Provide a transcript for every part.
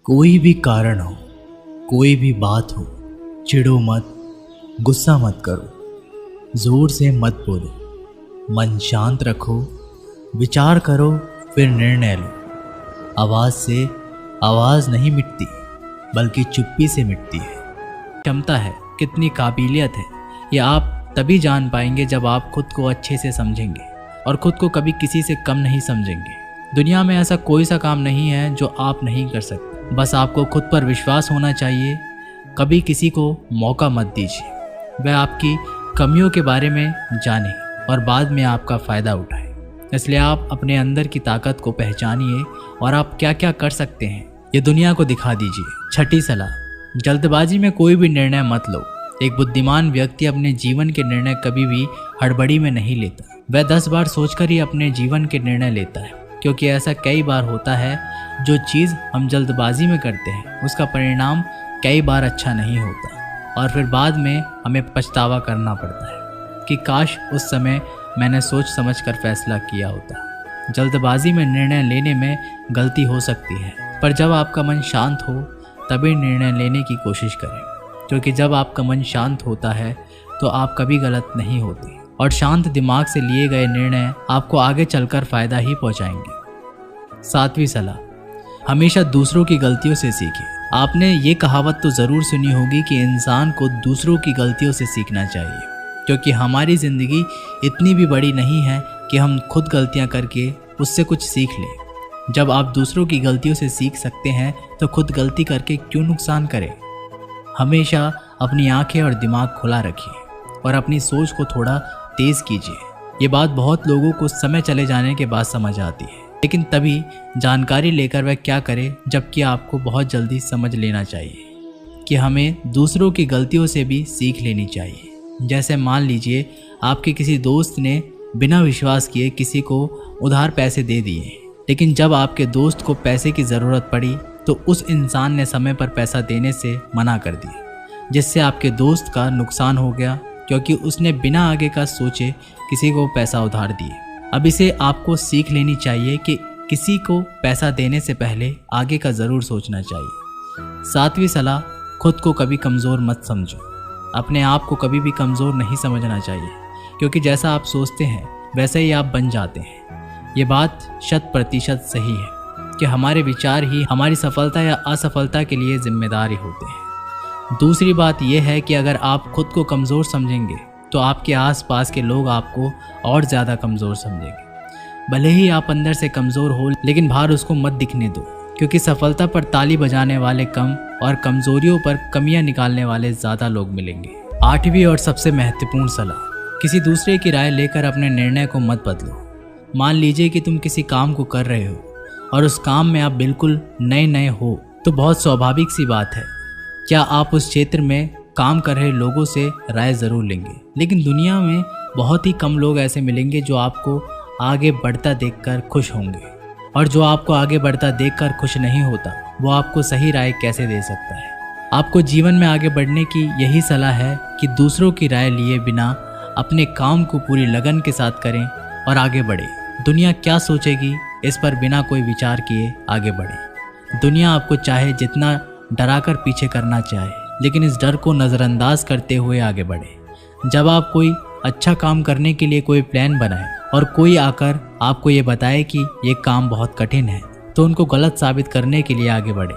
कोई भी कारण हो, कोई भी बात हो, चिढ़ो मत, गुस्सा मत करो, जोर से मत बोलो, मन शांत रखो, विचार करो, फिर निर्णय लो। आवाज़ से आवाज़ नहीं मिटती, बल्कि चुप्पी से मिटती है। क्षमता है, कितनी काबिलियत है, ये आप तभी जान पाएंगे जब आप खुद को अच्छे से समझेंगे और खुद को कभी किसी से कम नहीं समझेंगे। दुनिया में ऐसा कोई सा काम नहीं है जो आप नहीं कर सकते। बस आपको खुद पर विश्वास होना चाहिए। कभी किसी को मौका मत दीजिए वह आपकी कमियों के बारे में जाने और बाद में आपका फ़ायदा उठाए। इसलिए आप अपने अंदर की ताकत को पहचानिए और आप क्या क्या कर सकते हैं ये दुनिया को दिखा दीजिए। छठी सलाह, जल्दबाजी में कोई भी निर्णय मत लो। एक बुद्धिमान व्यक्ति अपने जीवन के निर्णय कभी भी हड़बड़ी में नहीं लेता। वह 10 बार सोचकर ही अपने जीवन के निर्णय लेता है, क्योंकि ऐसा कई बार होता है जो चीज़ हम जल्दबाजी में करते हैं उसका परिणाम कई बार अच्छा नहीं होता और फिर बाद में हमें पछतावा करना पड़ता है कि काश उस समय मैंने सोच समझकर फैसला किया होता। जल्दबाजी में निर्णय लेने में गलती हो सकती है, पर जब आपका मन शांत हो तभी निर्णय लेने की कोशिश करें, क्योंकि जब आपका मन शांत होता है तो आप कभी गलत नहीं होते और शांत दिमाग से लिए गए निर्णय आपको आगे चलकर फ़ायदा ही पहुंचाएंगे। 7वीं सलाह, हमेशा दूसरों की गलतियों से सीखें। आपने ये कहावत तो ज़रूर सुनी होगी कि इंसान को दूसरों की गलतियों से सीखना चाहिए, क्योंकि हमारी ज़िंदगी इतनी भी बड़ी नहीं है कि हम खुद गलतियाँ करके उससे कुछ सीख लें। जब आप दूसरों की गलतियों से सीख सकते हैं तो खुद गलती करके क्यों नुकसान करें। हमेशा अपनी आंखें और दिमाग खुला रखिए और अपनी सोच को थोड़ा तेज़ कीजिए। ये बात बहुत लोगों को समय चले जाने के बाद समझ आती है, लेकिन तभी जानकारी लेकर वह क्या करे, जबकि आपको बहुत जल्दी समझ लेना चाहिए कि हमें दूसरों की गलतियों से भी सीख लेनी चाहिए। जैसे मान लीजिए आपके किसी दोस्त ने बिना विश्वास किए किसी को उधार पैसे दे दिए, लेकिन जब आपके दोस्त को पैसे की ज़रूरत पड़ी तो उस इंसान ने समय पर पैसा देने से मना कर दिया, जिससे आपके दोस्त का नुकसान हो गया, क्योंकि उसने बिना आगे का सोचे किसी को पैसा उधार दिए। अब इसे आपको सीख लेनी चाहिए कि किसी को पैसा देने से पहले आगे का ज़रूर सोचना चाहिए। 7वीं सलाह, खुद को कभी कमज़ोर मत समझो। अपने आप को कभी भी कमज़ोर नहीं समझना चाहिए, क्योंकि जैसा आप सोचते हैं वैसे ही आप बन जाते हैं। ये बात 100% सही है कि हमारे विचार ही हमारी सफलता या असफलता के लिए जिम्मेदार होते हैं। दूसरी बात यह है कि अगर आप खुद को कमज़ोर समझेंगे तो आपके आसपास के लोग आपको और ज़्यादा कमज़ोर समझेंगे। भले ही आप अंदर से कमज़ोर हो, लेकिन बाहर उसको मत दिखने दो, क्योंकि सफलता पर ताली बजाने वाले कम और कमज़ोरियों पर कमियां निकालने वाले ज़्यादा लोग मिलेंगे। 8वीं और सबसे महत्वपूर्ण सलाह, किसी दूसरे की राय लेकर अपने निर्णय को मत बदलो। मान लीजिए कि तुम किसी काम को कर रहे हो और उस काम में आप बिल्कुल नए हो, तो बहुत स्वाभाविक सी बात है क्या आप उस क्षेत्र में काम कर रहे लोगों से राय ज़रूर लेंगे। लेकिन दुनिया में बहुत ही कम लोग ऐसे मिलेंगे जो आपको आगे बढ़ता देखकर खुश होंगे, और जो आपको आगे बढ़ता देखकर खुश नहीं होता वो आपको सही राय कैसे दे सकता है। आपको जीवन में आगे बढ़ने की यही सलाह है कि दूसरों की राय लिए बिना अपने काम को पूरी लगन के साथ करें और आगे बढ़े। दुनिया क्या सोचेगी इस पर बिना कोई विचार किए आगे बढ़े। दुनिया आपको चाहे जितना डराकर पीछे करना चाहे, लेकिन इस डर को नज़रअंदाज करते हुए आगे बढ़े। जब आप कोई अच्छा काम करने के लिए कोई प्लान बनाएं और कोई आकर आपको ये बताए कि ये काम बहुत कठिन है, तो उनको गलत साबित करने के लिए आगे बढ़े।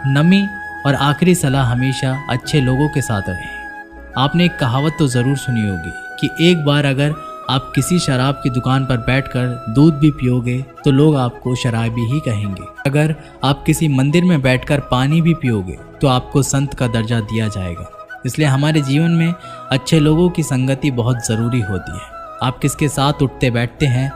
नवीं और आखिरी सलाह, हमेशा अच्छे लोगों के साथ रहें। आपने एक कहावत तो ज़रूर सुनी होगी कि एक बार अगर आप किसी शराब की दुकान पर बैठकर दूध भी पियोगे तो लोग आपको शराबी ही कहेंगे। अगर आप किसी मंदिर में बैठकर पानी भी पियोगे तो आपको संत का दर्जा दिया जाएगा। इसलिए हमारे जीवन में अच्छे लोगों की संगति बहुत ज़रूरी होती है। आप किसके साथ उठते बैठते हैं,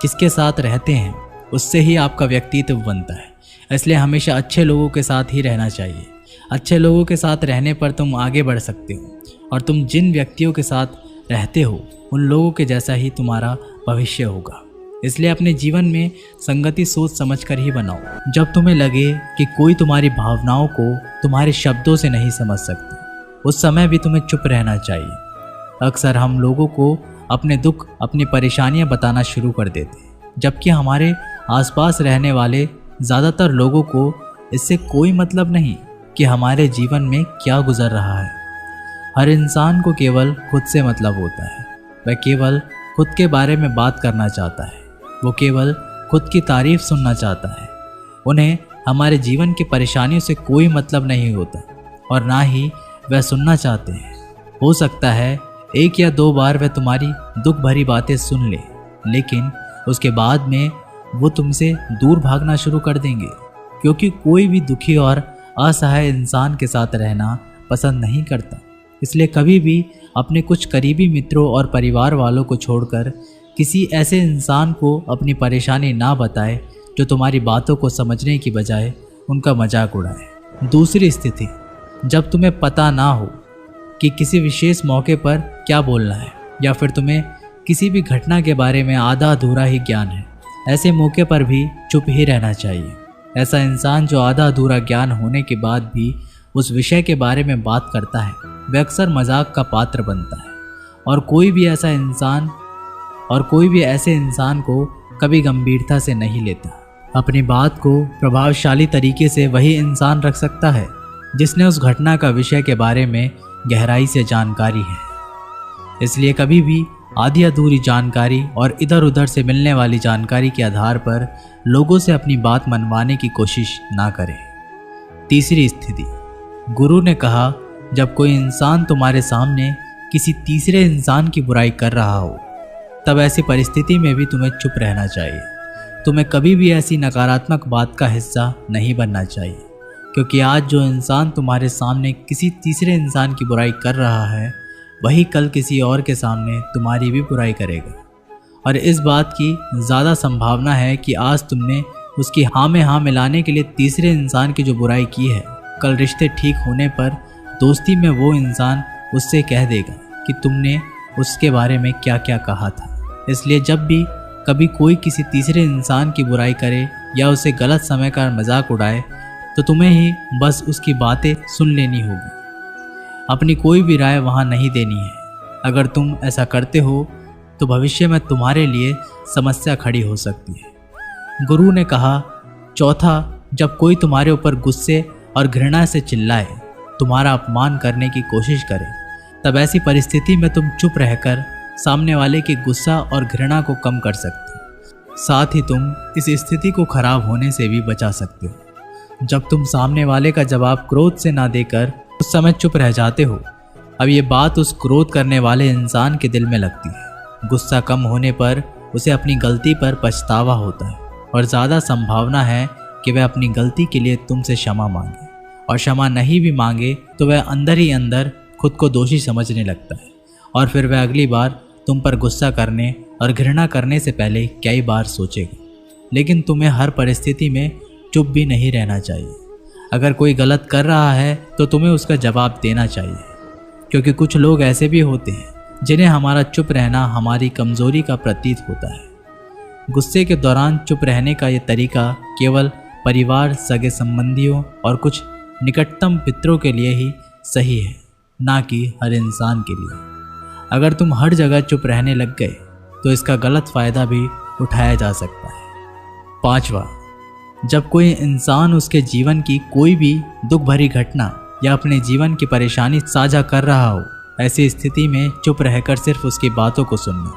किसके साथ रहते हैं, उससे ही आपका व्यक्तित्व बनता है। इसलिए हमेशा अच्छे लोगों के साथ ही रहना चाहिए। अच्छे लोगों के साथ रहने पर तुम आगे बढ़ सकते हो, और तुम जिन व्यक्तियों के साथ रहते हो उन लोगों के जैसा ही तुम्हारा भविष्य होगा। इसलिए अपने जीवन में संगति सोच समझकर ही बनाओ। जब तुम्हें लगे कि कोई तुम्हारी भावनाओं को तुम्हारे शब्दों से नहीं समझ सकता, उस समय भी तुम्हें चुप रहना चाहिए। अक्सर हम लोगों को अपने दुख, अपनी परेशानियां बताना शुरू कर देते हैं, जबकि हमारे आसपास रहने वाले ज़्यादातर लोगों को इससे कोई मतलब नहीं कि हमारे जीवन में क्या गुजर रहा है। हर इंसान को केवल खुद से मतलब होता है। वह केवल खुद के बारे में बात करना चाहता है। वो केवल खुद की तारीफ सुनना चाहता है। उन्हें हमारे जीवन की परेशानियों से कोई मतलब नहीं होता और ना ही वह सुनना चाहते हैं। हो सकता है 1 या 2 बार वह तुम्हारी दुख भरी बातें सुन ले, लेकिन उसके बाद में वो तुमसे दूर भागना शुरू कर देंगे, क्योंकि कोई भी दुखी और असहाय इंसान के साथ रहना पसंद नहीं करता। इसलिए कभी भी अपने कुछ करीबी मित्रों और परिवार वालों को छोड़कर किसी ऐसे इंसान को अपनी परेशानी ना बताए जो तुम्हारी बातों को समझने की बजाय उनका मजाक उड़ाए। दूसरी स्थिति, जब तुम्हें पता ना हो कि किसी विशेष मौके पर क्या बोलना है या फिर तुम्हें किसी भी घटना के बारे में आधा अधूरा ही ज्ञान है। ऐसे मौके पर भी चुप ही रहना चाहिए। ऐसा इंसान जो आधा अधूरा ज्ञान होने के बाद भी उस विषय के बारे में बात करता है, वह अक्सर मजाक का पात्र बनता है और कोई भी ऐसे इंसान को कभी गंभीरता से नहीं लेता। अपनी बात को प्रभावशाली तरीके से वही इंसान रख सकता है जिसने उस घटना का विषय के बारे में गहराई से जानकारी है। इसलिए कभी भी आधी अधूरी जानकारी और इधर उधर से मिलने वाली जानकारी के आधार पर लोगों से अपनी बात मनवाने की कोशिश ना करें। तीसरी स्थिति, गुरु ने कहा, जब कोई इंसान तुम्हारे सामने किसी तीसरे इंसान की बुराई कर रहा हो, तब ऐसी परिस्थिति में भी तुम्हें चुप रहना चाहिए। तुम्हें कभी भी ऐसी नकारात्मक बात का हिस्सा नहीं बनना चाहिए, क्योंकि आज जो इंसान तुम्हारे सामने किसी तीसरे इंसान की बुराई कर रहा है, वही कल किसी और के सामने तुम्हारी भी बुराई करेगा। और इस बात की ज़्यादा संभावना है कि आज तुमने उसकी हाँ में हाँ मिलाने के लिए तीसरे इंसान की जो बुराई की है, कल रिश्ते ठीक होने पर दोस्ती में वो इंसान उससे कह देगा कि तुमने उसके बारे में क्या क्या कहा था। इसलिए जब भी कभी कोई किसी तीसरे इंसान की बुराई करे या उसे गलत समय का मजाक उड़ाए, तो तुम्हें ही बस उसकी बातें सुन लेनी होगी। अपनी कोई भी राय वहाँ नहीं देनी है। अगर तुम ऐसा करते हो तो भविष्य में तुम्हारे लिए समस्या खड़ी हो सकती है। गुरु ने कहा, चौथा, जब कोई तुम्हारे ऊपर गुस्से और घृणा से चिल्लाए, तुम्हारा अपमान करने की कोशिश करे, तब ऐसी परिस्थिति में तुम चुप रहकर सामने वाले के गुस्सा और घृणा को कम कर सकते हो। साथ ही तुम इस स्थिति को खराब होने से भी बचा सकते हो। जब तुम सामने वाले का जवाब क्रोध से ना देकर उस समय चुप रह जाते हो, अब ये बात उस क्रोध करने वाले इंसान के दिल में लगती है। गुस्सा कम होने पर उसे अपनी गलती पर पछतावा होता है और ज़्यादा संभावना है कि वह अपनी गलती के लिए तुमसे क्षमा मांगे, और क्षमा नहीं भी मांगे तो वह अंदर ही अंदर खुद को दोषी समझने लगता है और फिर वह अगली बार तुम पर गुस्सा करने और घृणा करने से पहले कई बार सोचेगा। लेकिन तुम्हें हर परिस्थिति में चुप भी नहीं रहना चाहिए। अगर कोई गलत कर रहा है तो तुम्हें उसका जवाब देना चाहिए, क्योंकि कुछ लोग ऐसे भी होते हैं जिन्हें हमारा चुप रहना हमारी कमज़ोरी का प्रतीत होता है। गुस्से के दौरान चुप रहने का ये तरीका केवल परिवार, सगे संबंधियों और कुछ निकटतम मित्रों के लिए ही सही है, ना कि हर इंसान के लिए। अगर तुम हर जगह चुप रहने लग गए तो इसका गलत फ़ायदा भी उठाया जा सकता है। पांचवा, जब कोई इंसान उसके जीवन की कोई भी दुख भरी घटना या अपने जीवन की परेशानी साझा कर रहा हो, ऐसी स्थिति में चुप रहकर सिर्फ उसकी बातों को सुनना।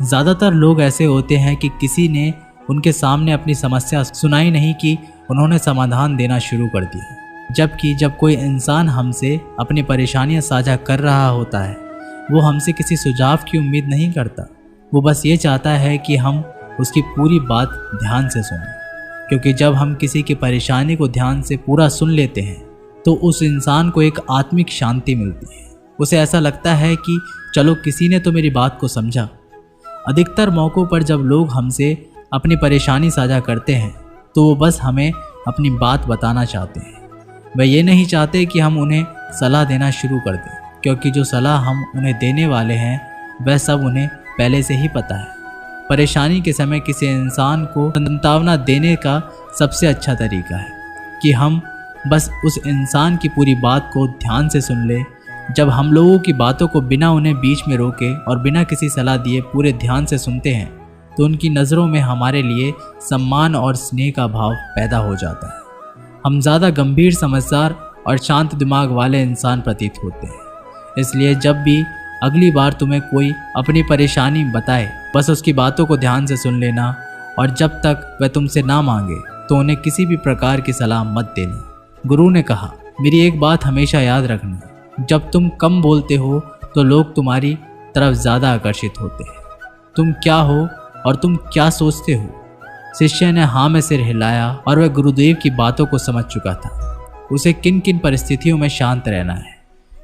ज़्यादातर लोग ऐसे होते हैं कि किसी ने उनके सामने अपनी समस्या सुनाई नहीं कि उन्होंने समाधान देना शुरू कर दिया। जबकि जब कोई इंसान हमसे अपनी परेशानियां साझा कर रहा होता है, वो हमसे किसी सुझाव की उम्मीद नहीं करता। वो बस ये चाहता है कि हम उसकी पूरी बात ध्यान से सुनें, क्योंकि जब हम किसी की परेशानी को ध्यान से पूरा सुन लेते हैं तो उस इंसान को एक आत्मिक शांति मिलती है। उसे ऐसा लगता है कि चलो किसी ने तो मेरी बात को समझा। अधिकतर मौक़ों पर जब लोग हमसे अपनी परेशानी साझा करते हैं तो वो बस हमें अपनी बात बताना चाहते हैं। वे ये नहीं चाहते कि हम उन्हें सलाह देना शुरू कर दें, क्योंकि जो सलाह हम उन्हें देने वाले हैं वह सब उन्हें पहले से ही पता है। परेशानी के समय किसी इंसान को सांत्वना देने का सबसे अच्छा तरीका है कि हम बस उस इंसान की पूरी बात को ध्यान से सुन लें। जब हम लोगों की बातों को बिना उन्हें बीच में रोके और बिना किसी सलाह दिए पूरे ध्यान से सुनते हैं तो उनकी नज़रों में हमारे लिए सम्मान और स्नेह का भाव पैदा हो जाता है। हम ज़्यादा गंभीर, समझदार और शांत दिमाग वाले इंसान प्रतीत होते हैं। इसलिए जब भी अगली बार तुम्हें कोई अपनी परेशानी बताए, बस उसकी बातों को ध्यान से सुन लेना, और जब तक वह तुमसे ना मांगे तो उन्हें किसी भी प्रकार की सलाह मत देना। गुरु ने कहा, मेरी एक बात हमेशा याद रखना, जब तुम कम बोलते हो तो लोग तुम्हारी तरफ ज़्यादा आकर्षित होते हैं। तुम क्या हो और तुम क्या सोचते हो? शिष्य ने हाँ में सिर हिलाया और वह गुरुदेव की बातों को समझ चुका था। उसे किन किन परिस्थितियों में शांत रहना है।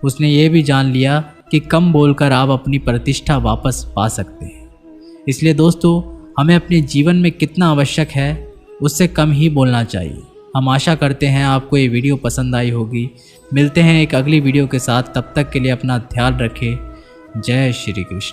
उसने ये भी जान लिया कि कम बोलकर आप अपनी प्रतिष्ठा वापस पा सकते हैं। इसलिए दोस्तों, हमें अपने जीवन में कितना आवश्यक है उससे कम ही बोलना चाहिए। हम आशा करते हैं आपको ये वीडियो पसंद आई होगी। मिलते हैं एक अगली वीडियो के साथ, तब तक के लिए अपना ख्याल रखें। जय श्री कृष्ण।